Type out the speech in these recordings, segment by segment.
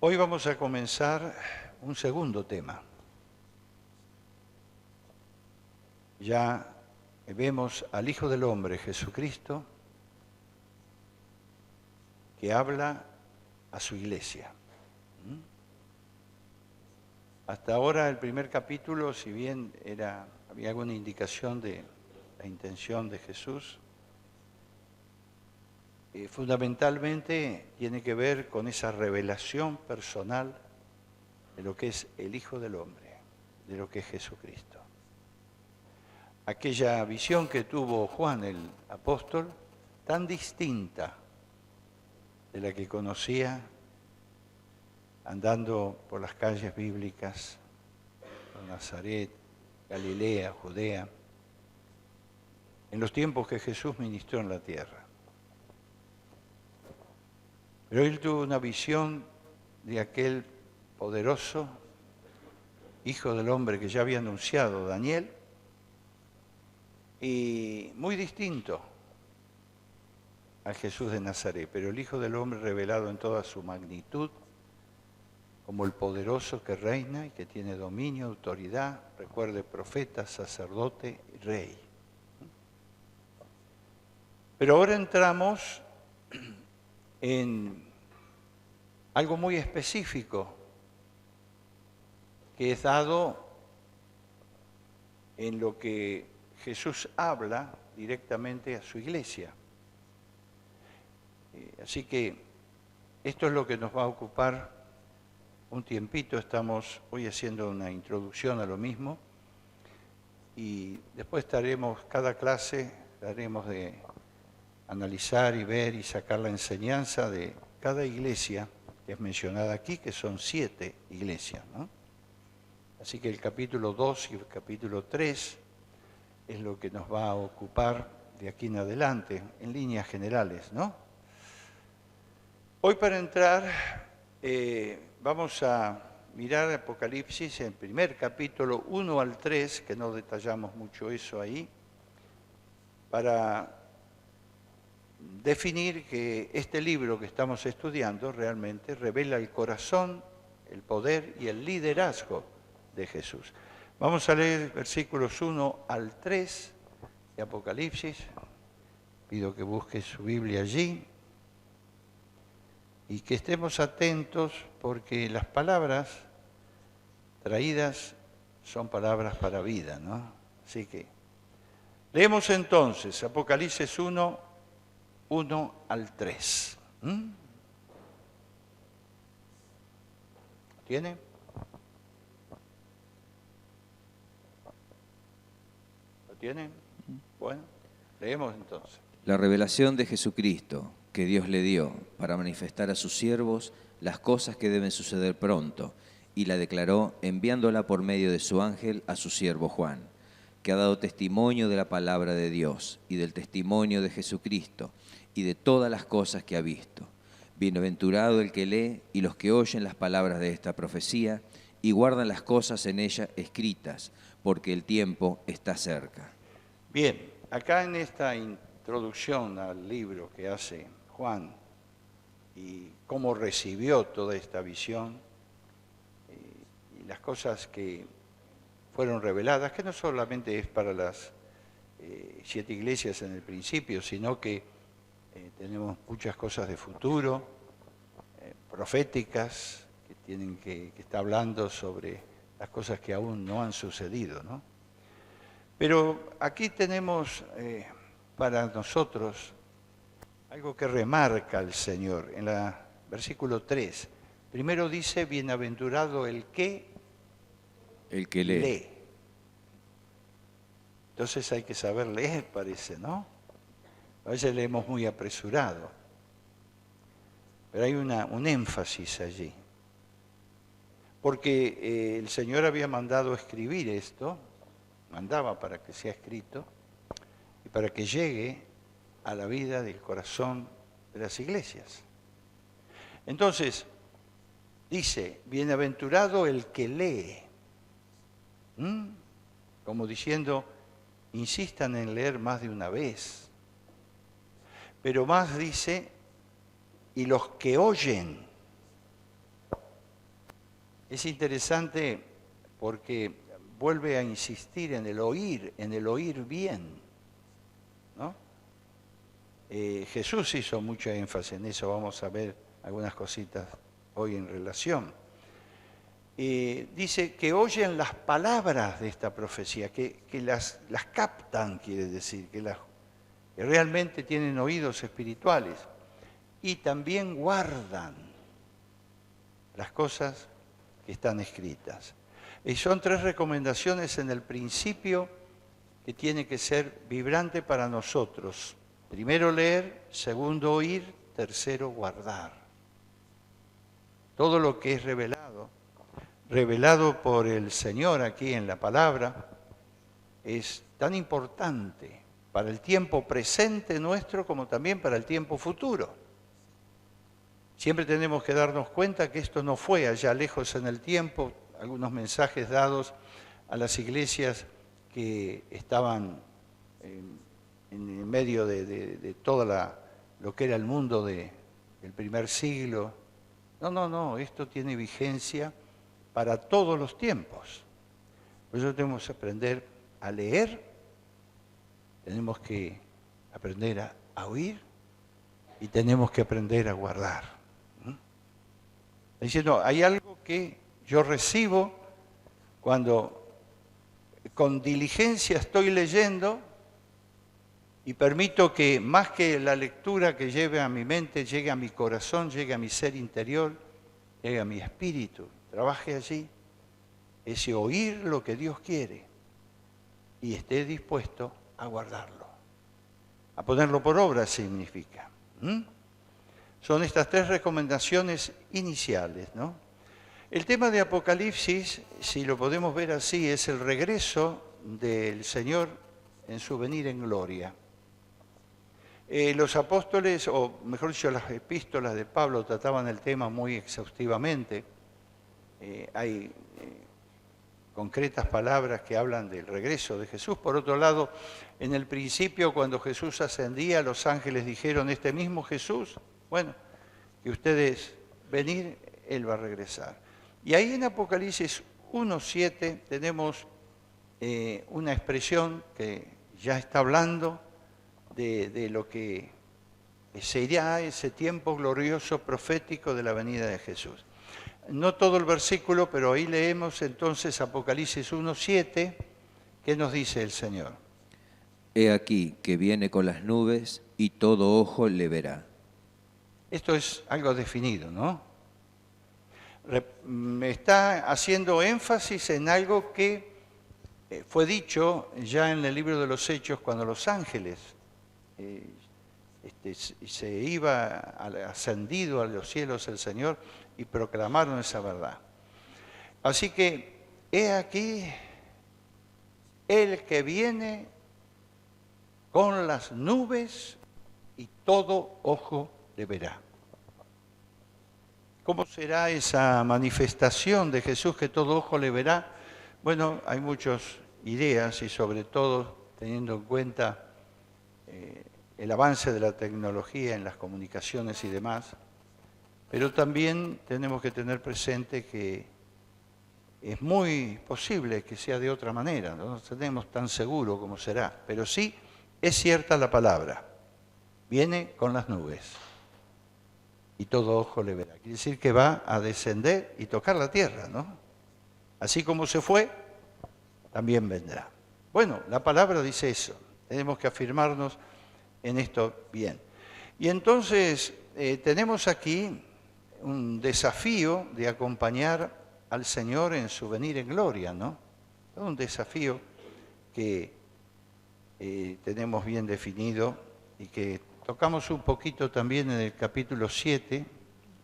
Hoy vamos a comenzar un segundo tema. Ya vemos al Hijo del Hombre, Jesucristo, que habla a su iglesia. Hasta ahora el primer capítulo, si bien había alguna indicación de la intención de Jesús, fundamentalmente tiene que ver con esa revelación personal de lo que es el Hijo del Hombre, de lo que es Jesucristo. Aquella visión que tuvo Juan el apóstol, tan distinta de la que conocía andando por las calles bíblicas, en Nazaret, Galilea, Judea, en los tiempos que Jesús ministró en la tierra. Pero él tuvo una visión de aquel poderoso Hijo del Hombre que ya había anunciado Daniel, y muy distinto al Jesús de Nazaret, pero el Hijo del Hombre revelado en toda su magnitud, como el poderoso que reina y que tiene dominio, autoridad, recuerde, profeta, sacerdote y rey. Pero ahora entramos en algo muy específico que es dado en lo que Jesús habla directamente a su iglesia. Así que esto es lo que nos va a ocupar un tiempito. Estamos hoy haciendo una introducción a lo mismo y después cada clase daremos de analizar y ver y sacar la enseñanza de cada iglesia que es mencionada aquí, que son 7 iglesias, ¿no? Así que el capítulo 2 y el capítulo 3 es lo que nos va a ocupar de aquí en adelante, en líneas generales, ¿no? Hoy para entrar vamos a mirar Apocalipsis, en el primer capítulo 1 al 3, que no detallamos mucho eso ahí, para definir que este libro que estamos estudiando realmente revela el corazón, el poder y el liderazgo de Jesús. Vamos a leer versículos 1 al 3 de Apocalipsis. Pido que busque su Biblia allí y que estemos atentos porque las palabras traídas son palabras para vida, ¿no? Así que leemos entonces Apocalipsis 1 al 3. ¿Tiene? ¿Lo tiene? Bueno, leemos entonces. La revelación de Jesucristo que Dios le dio para manifestar a sus siervos las cosas que deben suceder pronto, y la declaró enviándola por medio de su ángel a su siervo Juan, que ha dado testimonio de la palabra de Dios y del testimonio de Jesucristo y de todas las cosas que ha visto. Bienaventurado el que lee y los que oyen las palabras de esta profecía y guardan las cosas en ella escritas, porque el tiempo está cerca. Bien, acá en esta introducción al libro que hace Juan y cómo recibió toda esta visión y las cosas que fueron reveladas, que no solamente es para las 7 iglesias en el principio, sino que tenemos muchas cosas de futuro, proféticas, que está hablando sobre las cosas que aún no han sucedido, ¿no? Pero aquí tenemos para nosotros algo que remarca el Señor en el versículo 3. Primero dice, bienaventurado el que lee. Entonces hay que saber leer, parece, ¿no? A veces leemos muy apresurado, pero hay un énfasis allí. Porque el Señor había mandado escribir esto, mandaba para que sea escrito y para que llegue a la vida del corazón de las iglesias. Entonces, dice, bienaventurado el que lee. Como diciendo, insistan en leer más de una vez. Pero más dice, y los que oyen. Es interesante porque vuelve a insistir en el oír bien, ¿no? Jesús hizo mucho énfasis en eso, vamos a ver algunas cositas hoy en relación. Dice que oyen las palabras de esta profecía, que las captan, quiere decir, que realmente tienen oídos espirituales y también guardan las cosas que están escritas. Y son 3 recomendaciones en el principio que tiene que ser vibrante para nosotros. Primero leer, segundo oír, tercero guardar. Todo lo que es revelado por el Señor aquí en la palabra, es tan importante para el tiempo presente nuestro como también para el tiempo futuro. Siempre tenemos que darnos cuenta que esto no fue allá lejos en el tiempo, algunos mensajes dados a las iglesias que estaban en medio de todo lo que era el mundo del primer siglo. No, esto tiene vigencia para todos los tiempos. Por eso tenemos que aprender a leer, tenemos que aprender a oír y tenemos que aprender a guardar. Diciendo, hay algo que yo recibo cuando con diligencia estoy leyendo y permito que más que la lectura que lleve a mi mente, llegue a mi corazón, llegue a mi ser interior, llegue a mi espíritu, trabaje allí, ese oír lo que Dios quiere y esté dispuesto a guardarlo. A ponerlo por obra significa. Son estas 3 recomendaciones iniciales, ¿no? El tema de Apocalipsis, si lo podemos ver así, es el regreso del Señor en su venir en gloria. Los apóstoles, o mejor dicho, las epístolas de Pablo trataban el tema muy exhaustivamente. Hay concretas palabras que hablan del regreso de Jesús. Por otro lado, en el principio, cuando Jesús ascendía, los ángeles dijeron, este mismo Jesús, bueno, que ustedes venir, Él va a regresar. Y ahí en Apocalipsis 1:7 tenemos una expresión que ya está hablando de lo que será ese tiempo glorioso profético de la venida de Jesús. No todo el versículo, pero ahí leemos entonces Apocalipsis 1:7, ¿qué nos dice el Señor? He aquí que viene con las nubes y todo ojo le verá. Esto es algo definido, ¿no? Me está haciendo énfasis en algo que fue dicho ya en el libro de los Hechos cuando los ángeles se iba ascendido a los cielos el Señor y proclamaron esa verdad. Así que he aquí el que viene con las nubes y todo ojo le verá. ¿Cómo será esa manifestación de Jesús que todo ojo le verá? Bueno, hay muchas ideas y sobre todo teniendo en cuenta el avance de la tecnología en las comunicaciones y demás, pero también tenemos que tener presente que es muy posible que sea de otra manera, no tenemos tan seguro como será, pero sí es cierta la palabra, viene con las nubes y todo ojo le verá. Quiere decir que va a descender y tocar la tierra, ¿no? Así como se fue, también vendrá. Bueno, la palabra dice eso, tenemos que afirmarnos en esto bien. Y entonces tenemos aquí un desafío de acompañar al Señor en su venir en gloria, ¿no? Es un desafío que tenemos bien definido y que tocamos un poquito también en el capítulo 7,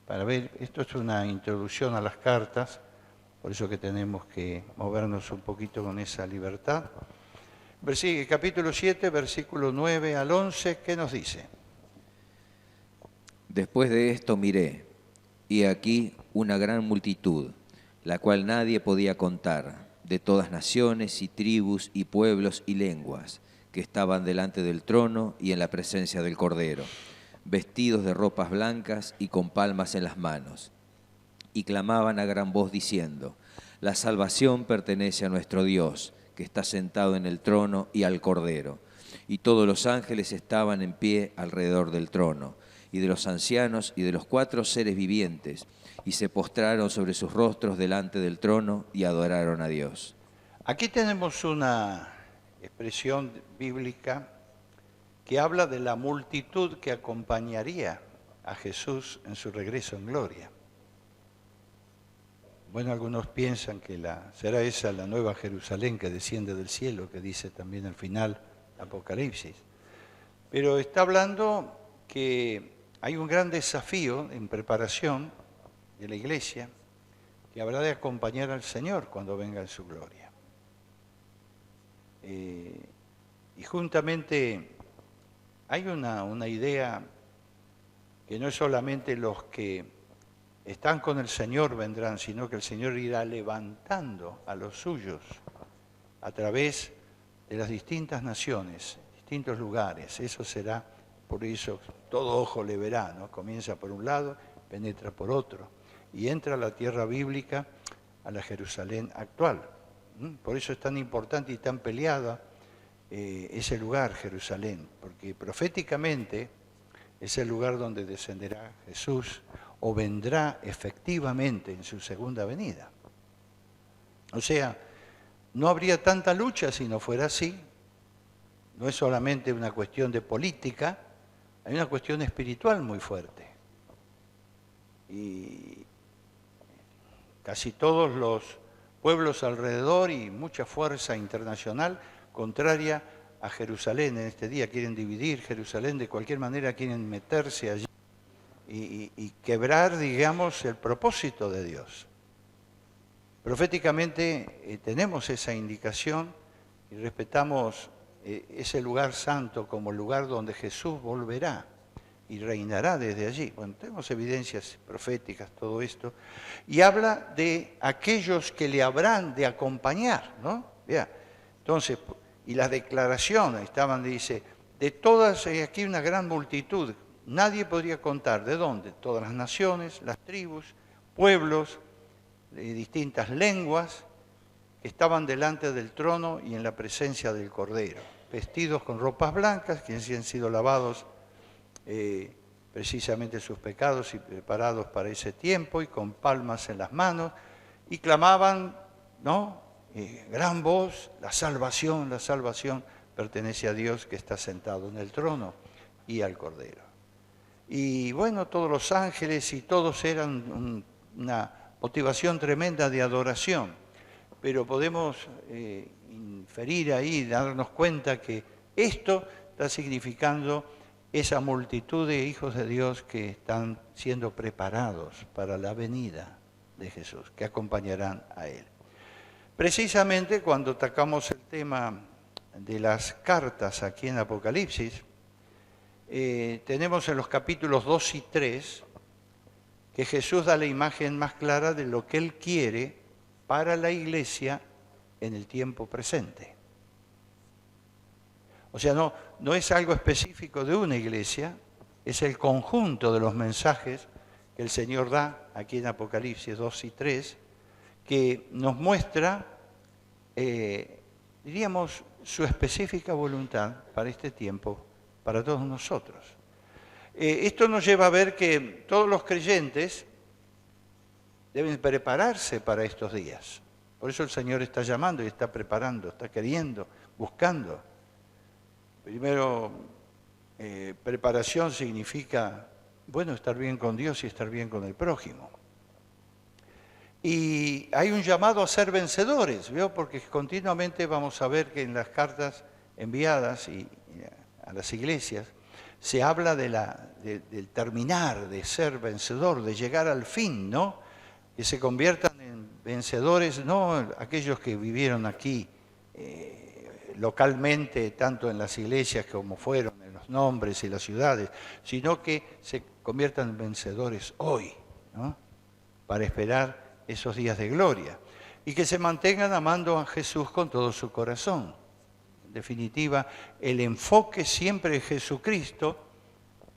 para ver, esto es una introducción a las cartas, por eso que tenemos que movernos un poquito con esa libertad. Capítulo 7, versículo 9 al 11, ¿qué nos dice? Después de esto miré, y aquí una gran multitud, la cual nadie podía contar, de todas naciones y tribus y pueblos y lenguas, que estaban delante del trono y en la presencia del Cordero, vestidos de ropas blancas y con palmas en las manos. y clamaban a gran voz diciendo: la salvación pertenece a nuestro Dios, que está sentado en el trono, y al Cordero. Y todos los ángeles estaban en pie alrededor del trono, y de los ancianos y de los 4 seres vivientes, y se postraron sobre sus rostros delante del trono y adoraron a Dios. Aquí tenemos una expresión bíblica que habla de la multitud que acompañaría a Jesús en su regreso en gloria. Bueno, algunos piensan que será esa la nueva Jerusalén que desciende del cielo, que dice también al final Apocalipsis. Pero está hablando que hay un gran desafío en preparación de la iglesia que habrá de acompañar al Señor cuando venga en su gloria. Y juntamente hay una idea que no es solamente los que están con el Señor vendrán, sino que el Señor irá levantando a los suyos a través de las distintas naciones, distintos lugares. Eso será, por eso todo ojo le verá, ¿no? Comienza por un lado, penetra por otro, y entra a la tierra bíblica, a la Jerusalén actual. Por eso es tan importante y tan peleada ese lugar, Jerusalén, porque proféticamente es el lugar donde descenderá Jesús o vendrá efectivamente en su segunda venida. O sea, no habría tanta lucha si no fuera así. No es solamente una cuestión de política, hay una cuestión espiritual muy fuerte. Y casi todos los pueblos alrededor y mucha fuerza internacional contraria a Jerusalén en este día. Quieren dividir Jerusalén, de cualquier manera quieren meterse allí y quebrar, digamos, el propósito de Dios. Proféticamente tenemos esa indicación y respetamos ese lugar santo como el lugar donde Jesús volverá y reinará desde allí. Bueno, tenemos evidencias proféticas, todo esto, y habla de aquellos que le habrán de acompañar, ¿no? Vea, entonces, y las declaraciones estaban, dice, de todas, aquí una gran multitud, nadie podría contar de dónde, todas las naciones, las tribus, pueblos, de distintas lenguas, que estaban delante del trono y en la presencia del Cordero, vestidos con ropas blancas, que han sido lavados precisamente sus pecados y preparados para ese tiempo, y con palmas en las manos, y clamaban, ¿no? Gran voz, la salvación pertenece a Dios que está sentado en el trono y al Cordero. Y bueno, todos los ángeles y todos eran una motivación tremenda de adoración, pero podemos inferir ahí, darnos cuenta que esto está significando esa multitud de hijos de Dios que están siendo preparados para la venida de Jesús, que acompañarán a Él. Precisamente cuando tocamos el tema de las cartas aquí en Apocalipsis, tenemos en los capítulos 2 y 3 que Jesús da la imagen más clara de lo que Él quiere para la iglesia en el tiempo presente. O sea, no es algo específico de una iglesia, es el conjunto de los mensajes que el Señor da aquí en Apocalipsis 2 y 3, que nos muestra, diríamos, su específica voluntad para este tiempo, para todos nosotros. Esto nos lleva a ver que todos los creyentes deben prepararse para estos días. Por eso el Señor está llamando y está preparando, está queriendo, buscando. Primero, preparación significa, bueno, estar bien con Dios y estar bien con el prójimo. Y hay un llamado a ser vencedores, ¿vio? Porque continuamente vamos a ver que en las cartas enviadas a las iglesias se habla del terminar, de ser vencedor, de llegar al fin, ¿no? Que se conviertan en vencedores, no aquellos que vivieron aquí localmente, tanto en las iglesias como fueron, en los nombres y las ciudades, sino que se conviertan en vencedores hoy, ¿no? Para esperar esos días de gloria, y que se mantengan amando a Jesús con todo su corazón. En definitiva, el enfoque siempre de Jesucristo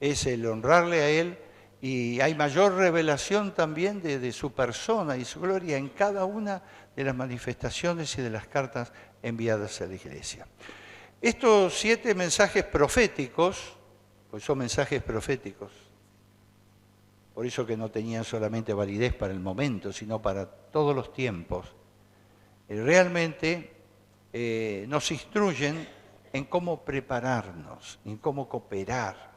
es el honrarle a Él Y hay mayor revelación también de su persona y su gloria en cada una de las manifestaciones y de las cartas enviadas a la iglesia. Estos 7 mensajes proféticos, pues son mensajes proféticos, por eso que no tenían solamente validez para el momento, sino para todos los tiempos, realmente nos instruyen en cómo prepararnos, en cómo cooperar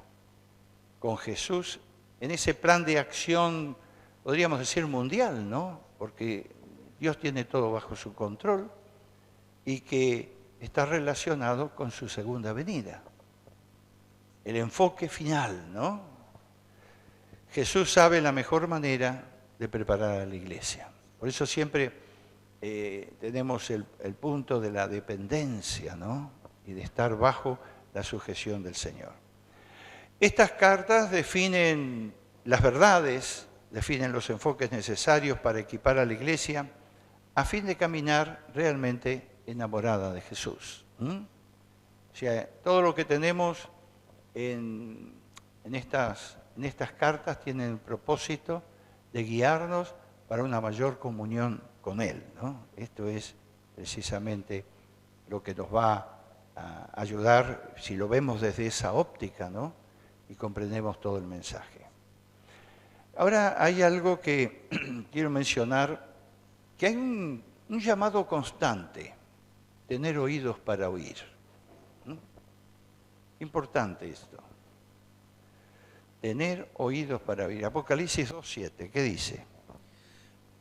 con Jesús en ese plan de acción, podríamos decir mundial, ¿no? Porque Dios tiene todo bajo su control y que está relacionado con su segunda venida. El enfoque final, ¿no? Jesús sabe la mejor manera de preparar a la iglesia. Por eso siempre tenemos el punto de la dependencia, ¿no? Y de estar bajo la sujeción del Señor. Estas cartas definen las verdades, definen los enfoques necesarios para equipar a la iglesia a fin de caminar realmente enamorada de Jesús. O sea, todo lo que tenemos en estas cartas tiene el propósito de guiarnos para una mayor comunión con Él, ¿no? Esto es precisamente lo que nos va a ayudar si lo vemos desde esa óptica, ¿no? Y comprendemos todo el mensaje. Ahora hay algo que quiero mencionar, que hay un llamado constante, tener oídos para oír. Importante esto. Tener oídos para oír. Apocalipsis 2:7, ¿qué dice?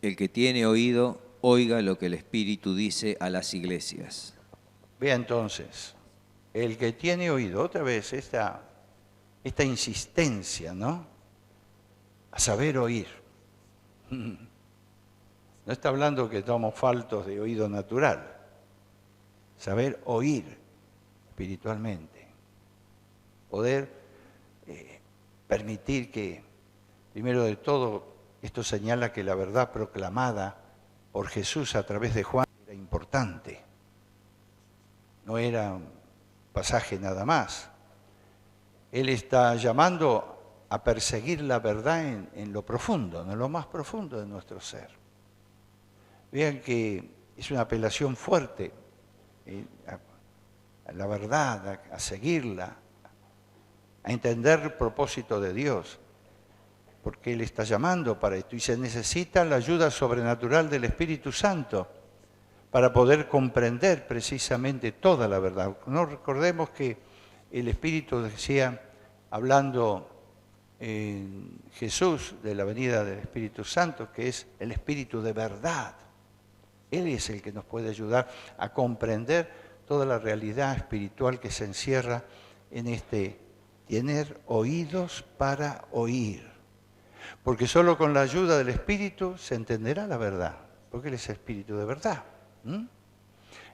El que tiene oído, oiga lo que el Espíritu dice a las iglesias. Vea entonces, el que tiene oído, otra vez esta insistencia, ¿no? A saber oír. No está hablando que estamos faltos de oído natural. Saber oír espiritualmente. Poder permitir que, primero de todo, esto señala que la verdad proclamada por Jesús a través de Juan era importante. No era un pasaje nada más. Él está llamando a perseguir la verdad en lo profundo, en lo más profundo de nuestro ser. Vean que es una apelación fuerte a la verdad, a seguirla, a entender el propósito de Dios, porque Él está llamando para esto y se necesita la ayuda sobrenatural del Espíritu Santo para poder comprender precisamente toda la verdad. No recordemos que el Espíritu decía, hablando en Jesús de la venida del Espíritu Santo, que es el Espíritu de verdad. Él es el que nos puede ayudar a comprender toda la realidad espiritual que se encierra en tener oídos para oír. Porque solo con la ayuda del Espíritu se entenderá la verdad, porque Él es Espíritu de verdad.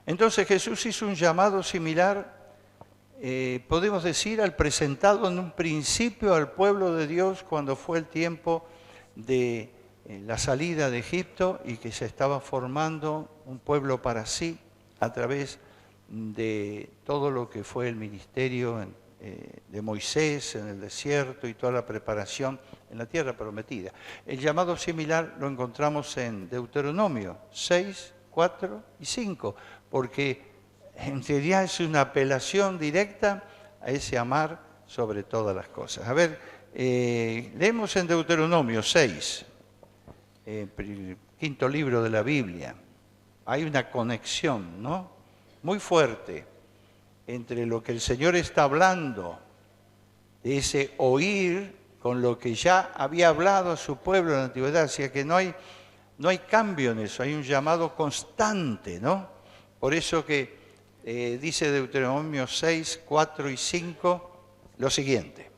Entonces Jesús hizo un llamado similar, podemos decir, al presentado en un principio al pueblo de Dios cuando fue el tiempo de la salida de Egipto y que se estaba formando un pueblo para sí a través de todo lo que fue el ministerio de Moisés en el desierto y toda la preparación en la tierra prometida. El llamado similar lo encontramos en Deuteronomio 6, 4 y 5, porque en realidad es una apelación directa a ese amar sobre todas las cosas. A ver, leemos en Deuteronomio 6, el quinto libro de la Biblia. Hay una conexión, ¿no? Muy fuerte entre lo que el Señor está hablando, de ese oír con lo que ya había hablado a su pueblo en la antigüedad. O sea que no hay cambio en eso, hay un llamado constante, ¿no? Por eso que dice Deuteronomio 6, 4 y 5 lo siguiente.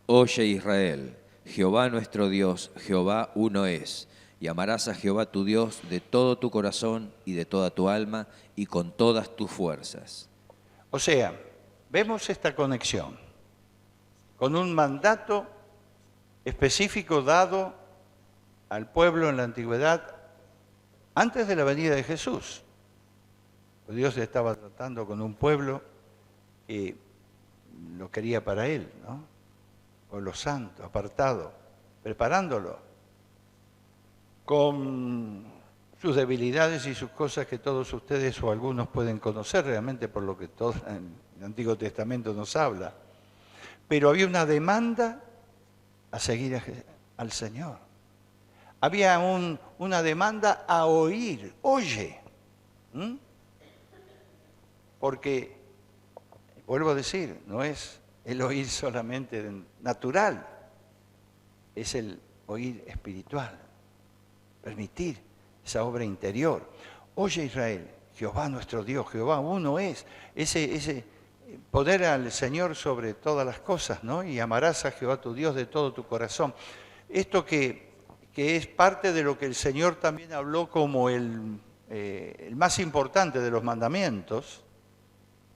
Oye Israel, Jehová nuestro Dios, Jehová uno es. Y amarás a Jehová tu Dios de todo tu corazón y de toda tu alma y con todas tus fuerzas. O sea, vemos esta conexión con un mandato específico dado al pueblo en la antigüedad antes de la venida de Jesús. Dios estaba tratando con un pueblo que lo quería para Él, ¿no? Pueblo santo, apartado. preparándolo, con sus debilidades y sus cosas que todos ustedes o algunos pueden conocer realmente por lo que todo el Antiguo Testamento nos habla. Pero había una demanda a seguir al Señor. Había una demanda a oír, oye. Porque, vuelvo a decir, no es el oír solamente natural, es el oír espiritual, permitir esa obra interior. Oye Israel, Jehová nuestro Dios, Jehová uno es, ese poder al Señor sobre todas las cosas, ¿no? Y amarás a Jehová tu Dios de todo tu corazón. Esto que es parte de lo que el Señor también habló como el más importante de los mandamientos.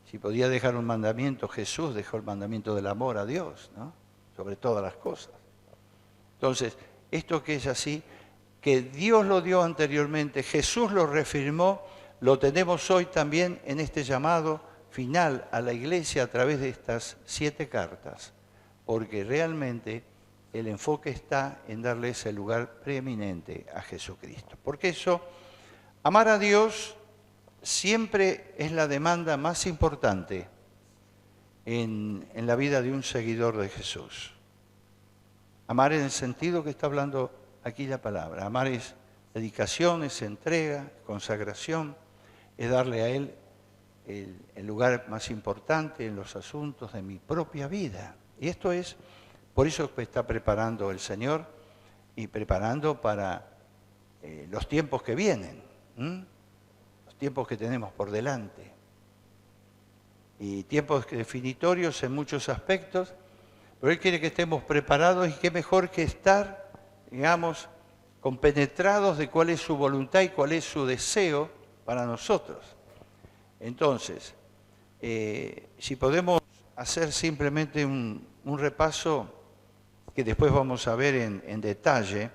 Si podía dejar un mandamiento, Jesús dejó el mandamiento del amor a Dios, ¿no? Sobre todas las cosas. Entonces, esto que es así, que Dios lo dio anteriormente, Jesús lo reafirmó, lo tenemos hoy también en este llamado final a la iglesia a través de estas 7 cartas, porque realmente el enfoque está en darle ese lugar preeminente a Jesucristo. Porque eso, amar a Dios siempre es la demanda más importante en la vida de un seguidor de Jesús. Amar en el sentido que está hablando aquí la palabra. Amar es dedicación, es entrega, consagración, es darle a Él el lugar más importante en los asuntos de mi propia vida. Y esto es, por eso que está preparando el Señor y preparando para los tiempos que vienen, los tiempos que tenemos por delante. Y tiempos definitorios en muchos aspectos, pero Él quiere que estemos preparados y qué mejor que estar, digamos, compenetrados de cuál es su voluntad y cuál es su deseo para nosotros. Entonces, si podemos hacer simplemente un repaso que después vamos a ver en detalle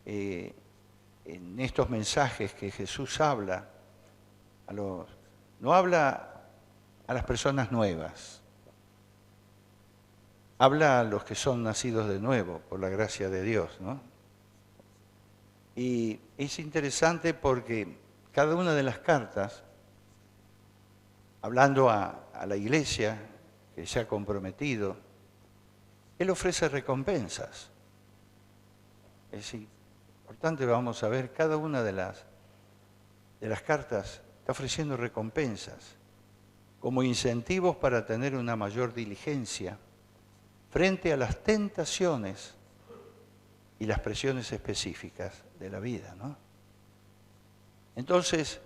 en estos mensajes que Jesús habla, no habla a las personas nuevas, habla a los que son nacidos de nuevo por la gracia de Dios, ¿no? Y es interesante porque cada una de las cartas, hablando a la iglesia que se ha comprometido, Él ofrece recompensas. Es importante, vamos a ver, cada una de las cartas está ofreciendo recompensas como incentivos para tener una mayor diligencia frente a las tentaciones y las presiones específicas de la vida, ¿no? Entonces,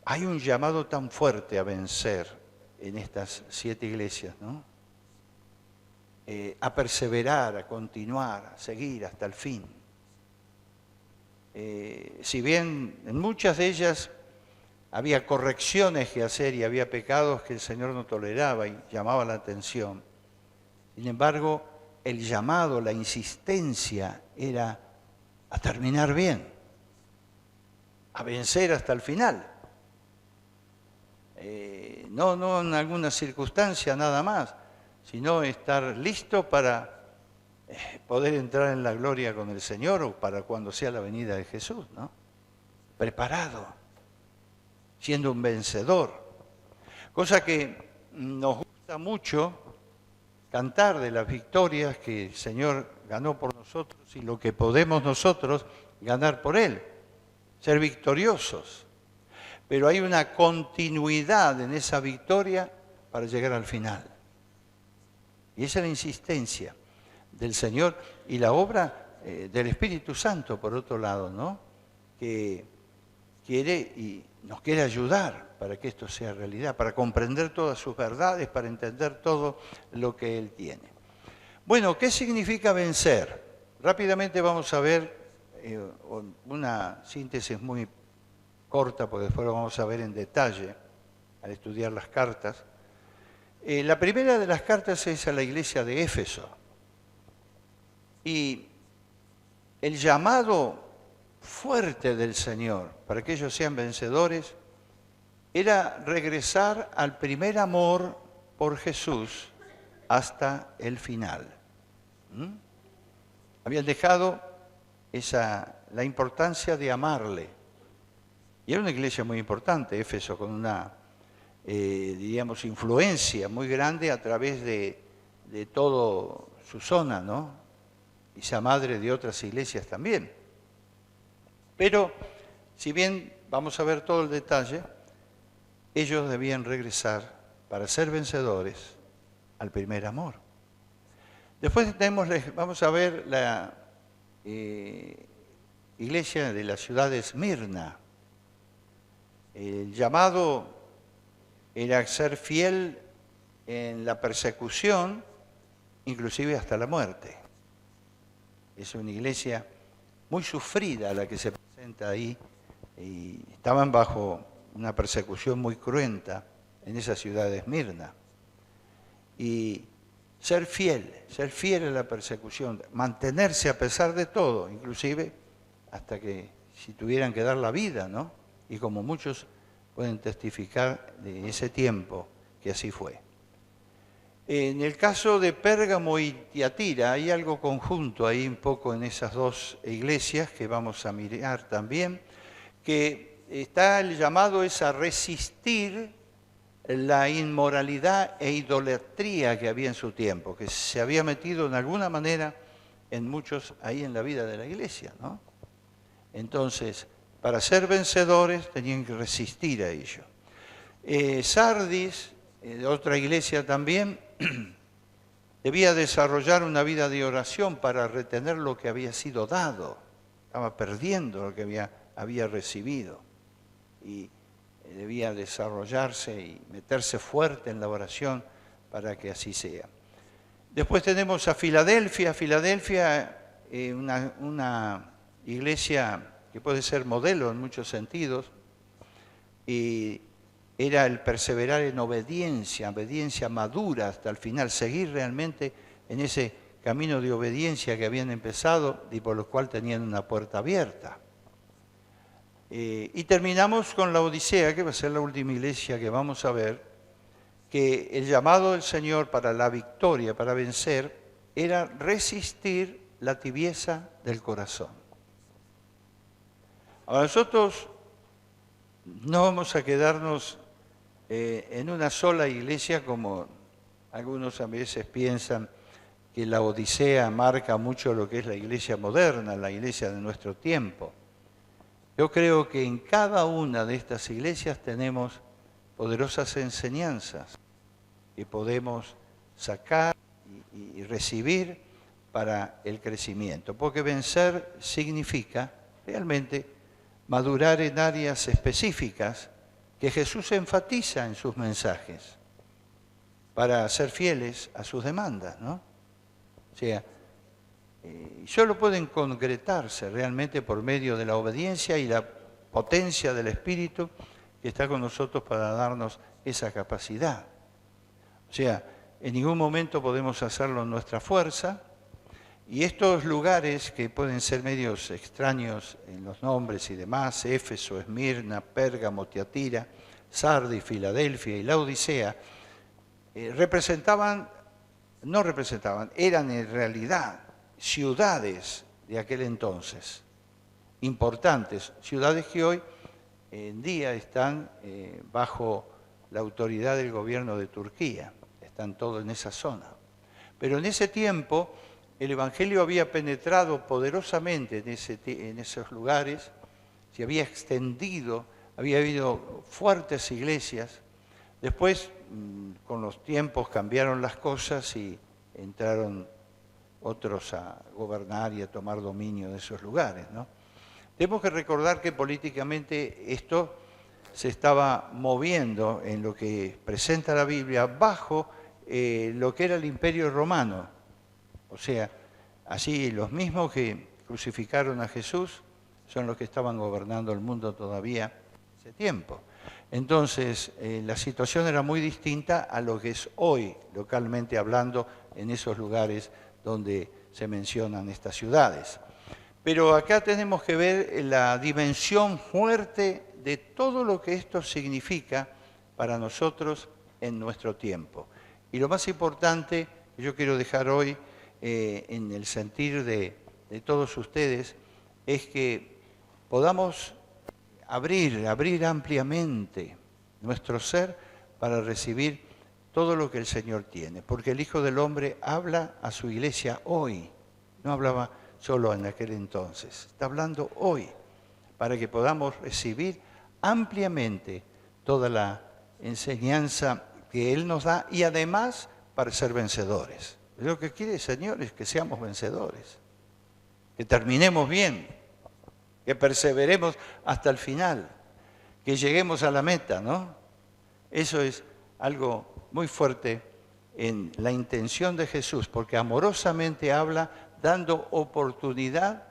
hay un llamado tan fuerte a vencer en estas 7 iglesias, ¿no? A perseverar, a continuar, a seguir hasta el fin. Si bien en muchas de ellas había correcciones que hacer y había pecados que el Señor no toleraba y llamaba la atención, sin embargo, el llamado, la insistencia era a terminar bien, a vencer hasta el final. No en alguna circunstancia nada más, sino estar listo para poder entrar en la gloria con el Señor o para cuando sea la venida de Jesús, ¿no? Preparado, siendo un vencedor. Cosa que nos gusta mucho cantar de las victorias que el Señor ganó por nosotros y lo que podemos nosotros ganar por Él, ser victoriosos. Pero hay una continuidad en esa victoria para llegar al final. Y esa es la insistencia del Señor y la obra del Espíritu Santo, por otro lado, ¿no? Que quiere y nos quiere ayudar para que esto sea realidad, para comprender todas sus verdades, para entender todo lo que Él tiene. Bueno, ¿qué significa vencer? Rápidamente vamos a ver una síntesis muy corta, porque después lo vamos a ver en detalle al estudiar las cartas. La primera de las cartas es a la iglesia de Éfeso. Y el llamado fuerte del Señor para que ellos sean vencedores era regresar al primer amor por Jesús hasta el final. habían dejado la importancia de amarle. Y era una iglesia muy importante, Éfeso, con una, diríamos, influencia muy grande a través de toda su zona, ¿no? Y sea madre de otras iglesias también. Pero, si bien vamos a ver todo el detalle, ellos debían regresar para ser vencedores al primer amor. Después vamos a ver la iglesia de la ciudad de Esmirna. El llamado era ser fiel en la persecución, inclusive hasta la muerte. Es una iglesia muy sufrida la que se presenta ahí, y estaban bajo una persecución muy cruenta en esa ciudad de Esmirna. Y ser fiel a la persecución, mantenerse a pesar de todo, inclusive hasta que si tuvieran que dar la vida, ¿no? Y como muchos pueden testificar de ese tiempo que así fue. En el caso de Pérgamo y Tiatira hay algo conjunto ahí un poco en esas dos iglesias que vamos a mirar también, que está el llamado es a resistir la inmoralidad e idolatría que había en su tiempo, que se había metido en alguna manera en muchos ahí en la vida de la iglesia, ¿no? Entonces, para ser vencedores tenían que resistir a ello. Sardis, otra iglesia también, debía desarrollar una vida de oración para retener lo que había sido dado. Estaba perdiendo lo que había recibido. Y debía desarrollarse y meterse fuerte en la oración para que así sea. Después tenemos a Filadelfia. Filadelfia, una iglesia que puede ser modelo en muchos sentidos, y era el perseverar en obediencia madura hasta el final, seguir realmente en ese camino de obediencia que habían empezado y por lo cual tenían una puerta abierta. Y terminamos con la Odisea, que va a ser la última iglesia que vamos a ver, que el llamado del Señor para la victoria, para vencer, era resistir la tibieza del corazón. Ahora nosotros no vamos a quedarnos en una sola iglesia como algunos a veces piensan que la Odisea marca mucho lo que es la iglesia moderna, la iglesia de nuestro tiempo. Yo creo que en cada una de estas iglesias tenemos poderosas enseñanzas que podemos sacar y recibir para el crecimiento, porque vencer significa realmente madurar en áreas específicas que Jesús enfatiza en sus mensajes para ser fieles a sus demandas, ¿no? O sea, solo pueden concretarse realmente por medio de la obediencia y la potencia del Espíritu que está con nosotros para darnos esa capacidad. O sea, en ningún momento podemos hacerlo en nuestra fuerza, y estos lugares que pueden ser medios extraños en los nombres y demás, Éfeso, Esmirna, Pérgamo, Tiatira, Sardis, Filadelfia y la Odisea, eran en realidad ciudades de aquel entonces, importantes, ciudades que hoy en día están bajo la autoridad del gobierno de Turquía, están todos en esa zona. Pero en ese tiempo el Evangelio había penetrado poderosamente en esos lugares, se había extendido, había habido fuertes iglesias. Después, con los tiempos cambiaron las cosas y entraron otros a gobernar y a tomar dominio de esos lugares, ¿no? Tenemos que recordar que políticamente esto se estaba moviendo en lo que presenta la Biblia bajo lo que era el Imperio Romano. O sea, así los mismos que crucificaron a Jesús son los que estaban gobernando el mundo todavía en ese tiempo. Entonces, la situación era muy distinta a lo que es hoy, localmente hablando, en esos lugares donde se mencionan estas ciudades. Pero acá tenemos que ver la dimensión fuerte de todo lo que esto significa para nosotros en nuestro tiempo. Y lo más importante que yo quiero dejar hoy en el sentir de de todos ustedes es que podamos abrir ampliamente nuestro ser para recibir todo lo que el Señor tiene. Porque el Hijo del Hombre habla a su iglesia hoy, no hablaba solo en aquel entonces, está hablando hoy, para que podamos recibir ampliamente toda la enseñanza que Él nos da y además para ser vencedores. Lo que quiere el Señor es que seamos vencedores, que terminemos bien, que perseveremos hasta el final, que lleguemos a la meta, ¿no? Eso es algo muy fuerte en la intención de Jesús, porque amorosamente habla dando oportunidad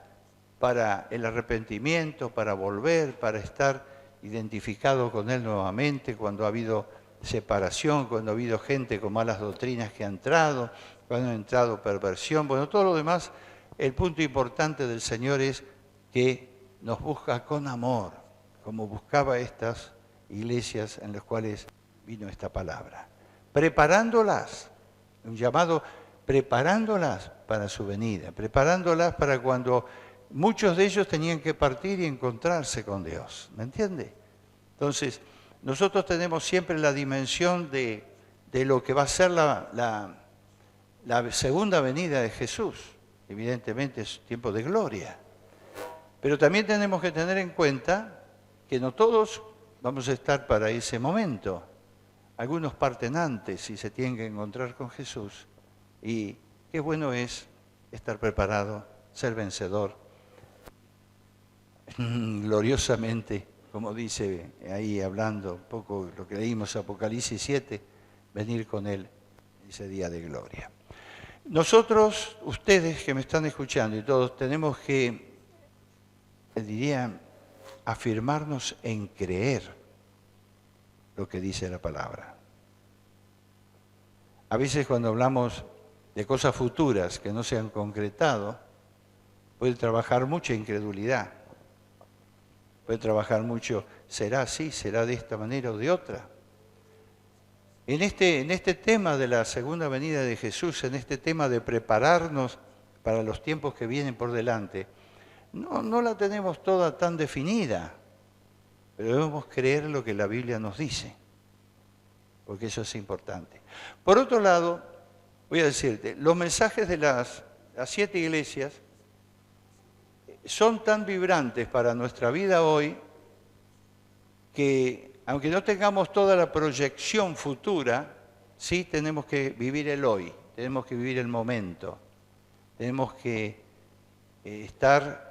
para el arrepentimiento, para volver, para estar identificado con Él nuevamente cuando ha habido separación, cuando ha habido gente con malas doctrinas que ha entrado, cuando ha entrado perversión. Bueno, todo lo demás, el punto importante del Señor es que nos busca con amor, como buscaba estas iglesias en las cuales vino esta palabra. Preparándolas, un llamado, preparándolas para su venida, preparándolas para cuando muchos de ellos tenían que partir y encontrarse con Dios, ¿me entiende? Entonces, nosotros tenemos siempre la dimensión de lo que va a ser la segunda venida de Jesús. Evidentemente es tiempo de gloria. Pero también tenemos que tener en cuenta que no todos vamos a estar para ese momento. Algunos parten antes y se tienen que encontrar con Jesús. Y qué bueno es estar preparado, ser vencedor, gloriosamente, como dice ahí hablando un poco lo que leímos Apocalipsis 7, venir con Él ese día de gloria. Nosotros, ustedes que me están escuchando y todos, tenemos que, diría, afirmarnos en creer lo que dice la palabra. A veces cuando hablamos de cosas futuras que no se han concretado, puede trabajar mucha incredulidad. Puede trabajar mucho, ¿será así? ¿Será de esta manera o de otra? En este tema de la segunda venida de Jesús, en este tema de prepararnos para los tiempos que vienen por delante, no la tenemos toda tan definida, pero debemos creer lo que la Biblia nos dice, porque eso es importante. Por otro lado, voy a decirte, los mensajes de las 7 iglesias son tan vibrantes para nuestra vida hoy que, aunque no tengamos toda la proyección futura, sí tenemos que vivir el hoy, tenemos que vivir el momento, tenemos que estar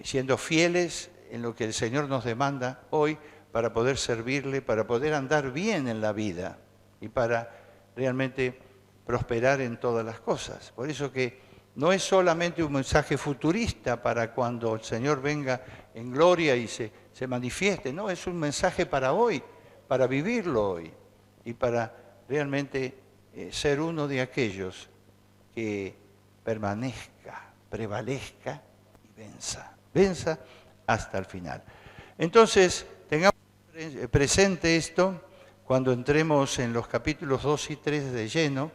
siendo fieles en lo que el Señor nos demanda hoy para poder servirle, para poder andar bien en la vida y para realmente prosperar en todas las cosas. Por eso que no es solamente un mensaje futurista para cuando el Señor venga en gloria y se manifieste, no, es un mensaje para hoy, para vivirlo hoy y para realmente ser uno de aquellos que permanezca, prevalezca y venza hasta el final. Entonces, tengamos presente esto cuando entremos en los capítulos 2 y 3 de lleno.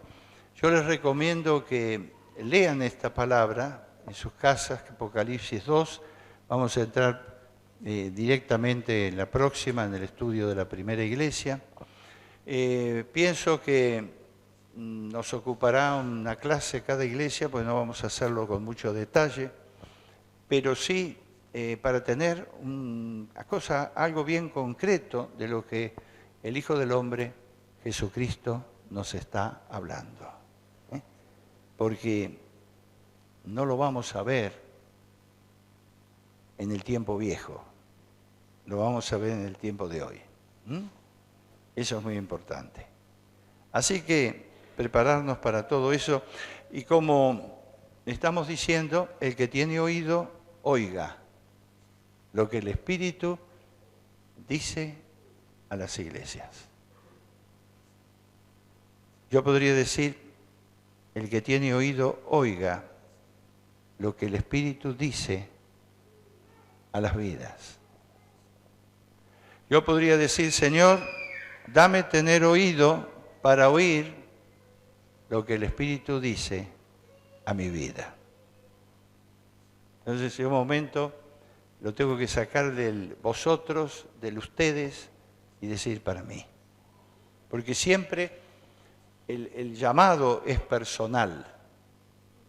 Yo les recomiendo que lean esta palabra en sus casas, Apocalipsis 2. Vamos a entrar directamente en la próxima, en el estudio de la primera iglesia. Pienso que nos ocupará una clase cada iglesia, pues no vamos a hacerlo con mucho detalle, pero sí para tener algo bien concreto de lo que el Hijo del Hombre, Jesucristo, nos está hablando. Porque no lo vamos a ver en el tiempo viejo, lo vamos a ver en el tiempo de hoy. Eso es muy importante. Así que prepararnos para todo eso y como estamos diciendo, el que tiene oído, oiga lo que el Espíritu dice a las iglesias. Yo podría decir, el que tiene oído, oiga lo que el Espíritu dice a las vidas. Yo podría decir, Señor, dame tener oído para oír lo que el Espíritu dice a mi vida. Entonces, en un momento lo tengo que sacar del vosotros, del ustedes, y decir para mí. Porque siempre el llamado es personal,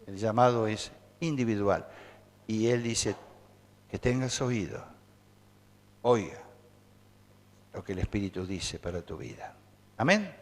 el llamado es individual. Y Él dice, que tengas oído, oiga lo que el Espíritu dice para tu vida. Amén.